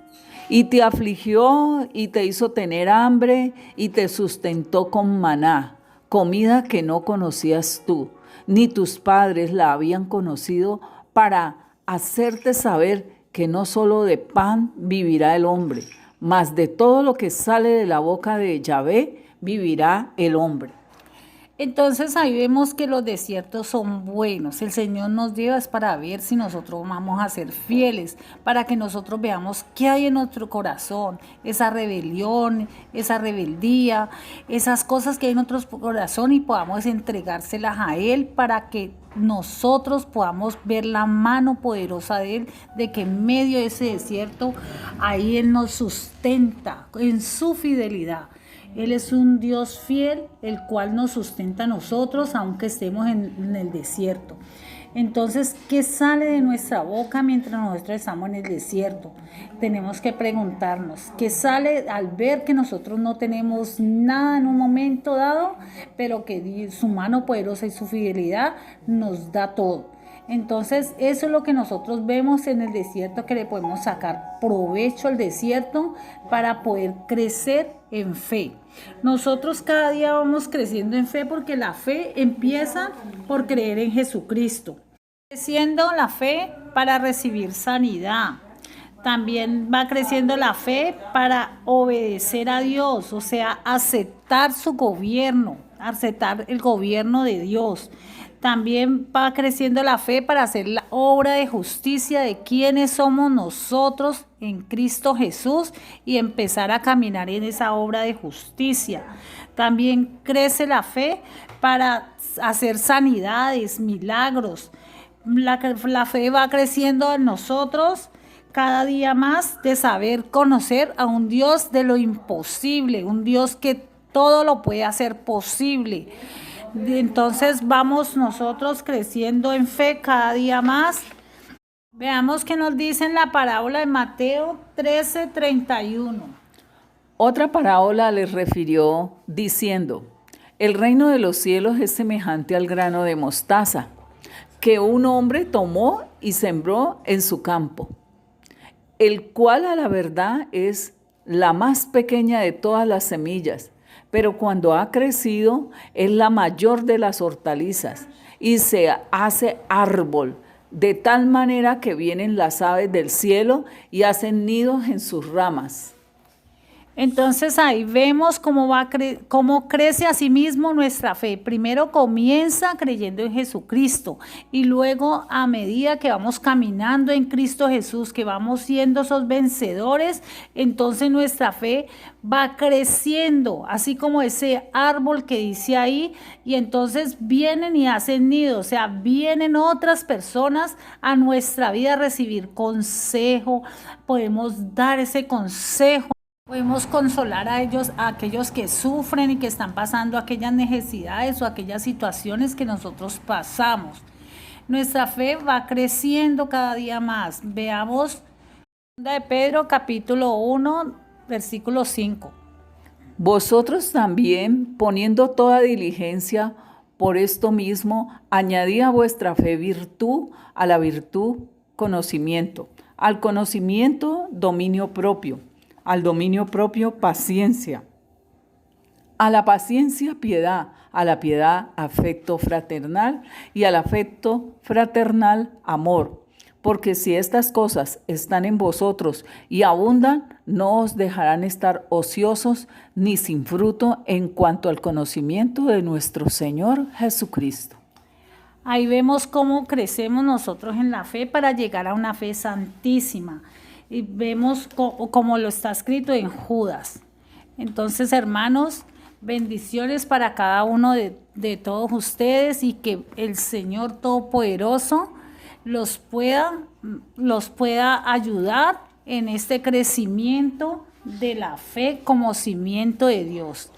Y te afligió y te hizo tener hambre y te sustentó con maná, comida que no conocías tú, ni tus padres la habían conocido, para hacerte saber que no solo de pan vivirá el hombre, mas de todo lo que sale de la boca de Yahvé vivirá el hombre. Entonces ahí vemos que los desiertos son buenos. El Señor nos lleva es para ver si nosotros vamos a ser fieles, para que nosotros veamos qué hay en nuestro corazón, esa rebelión, esa rebeldía, esas cosas que hay en nuestro corazón, y podamos entregárselas a Él para que nosotros podamos ver la mano poderosa de Él, de que en medio de ese desierto ahí Él nos sustenta en su fidelidad. Él es un Dios fiel, el cual nos sustenta a nosotros, aunque estemos en el desierto. Entonces, ¿qué sale de nuestra boca mientras nosotros estamos en el desierto? Tenemos que preguntarnos, ¿qué sale al ver que nosotros no tenemos nada en un momento dado, pero que su mano poderosa y su fidelidad nos da todo? Entonces, eso es lo que nosotros vemos en el desierto, que le podemos sacar provecho al desierto para poder crecer en fe. Nosotros cada día vamos creciendo en fe porque la fe empieza por creer en Jesucristo. Creciendo la fe para recibir sanidad. También va creciendo la fe para obedecer a Dios, o sea, aceptar su gobierno, aceptar el gobierno de Dios. También va creciendo la fe para hacer la obra de justicia de quienes somos nosotros en Cristo Jesús y empezar a caminar en esa obra de justicia. También crece la fe para hacer sanidades, milagros. La fe va creciendo en nosotros cada día más de saber conocer a un Dios de lo imposible, un Dios que todo lo puede hacer posible. Entonces vamos nosotros creciendo en fe cada día más. Veamos qué nos dice en la parábola de Mateo 13:31. Otra parábola les refirió diciendo: el reino de los cielos es semejante al grano de mostaza, que un hombre tomó y sembró en su campo, el cual a la verdad es la más pequeña de todas las semillas, pero cuando ha crecido es la mayor de las hortalizas y se hace árbol, de tal manera que vienen las aves del cielo y hacen nidos en sus ramas. Entonces ahí vemos cómo crece a sí mismo nuestra fe. Primero comienza creyendo en Jesucristo y luego a medida que vamos caminando en Cristo Jesús, que vamos siendo esos vencedores, entonces nuestra fe va creciendo, así como ese árbol que dice ahí, y entonces vienen y hacen nido, o sea, vienen otras personas a nuestra vida a recibir consejo, podemos dar ese consejo. Podemos consolar a ellos, a aquellos que sufren y que están pasando aquellas necesidades o aquellas situaciones que nosotros pasamos. Nuestra fe va creciendo cada día más. Veamos 2 de Pedro capítulo 1, versículo 5. Vosotros también, poniendo toda diligencia por esto mismo, añadid a vuestra fe virtud, a la virtud conocimiento, al conocimiento dominio propio, al dominio propio paciencia, a la paciencia piedad, a la piedad afecto fraternal y al afecto fraternal amor. Porque si estas cosas están en vosotros y abundan, no os dejarán estar ociosos ni sin fruto en cuanto al conocimiento de nuestro Señor Jesucristo. Ahí vemos cómo crecemos nosotros en la fe para llegar a una fe santísima. Y vemos como lo está escrito en Judas. Entonces, hermanos, bendiciones para cada uno de todos ustedes y que el Señor Todopoderoso los pueda ayudar en este crecimiento de la fe como cimiento de Dios.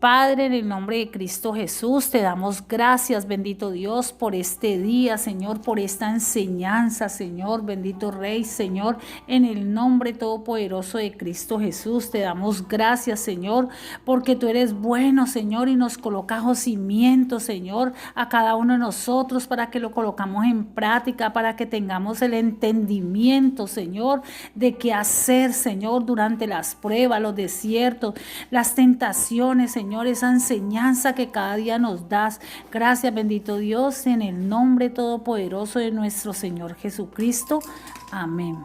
Padre, en el nombre de Cristo Jesús, te damos gracias, bendito Dios, por este día, Señor, por esta enseñanza, Señor, bendito Rey, Señor, en el nombre todopoderoso de Cristo Jesús, te damos gracias, Señor, porque tú eres bueno, Señor, y nos colocas cimientos, Señor, a cada uno de nosotros para que lo colocamos en práctica, para que tengamos el entendimiento, Señor, de qué hacer, Señor, durante las pruebas, los desiertos, las tentaciones, Señor, esa enseñanza que cada día nos das. Gracias, bendito Dios, en el nombre todopoderoso de nuestro Señor Jesucristo. Amén.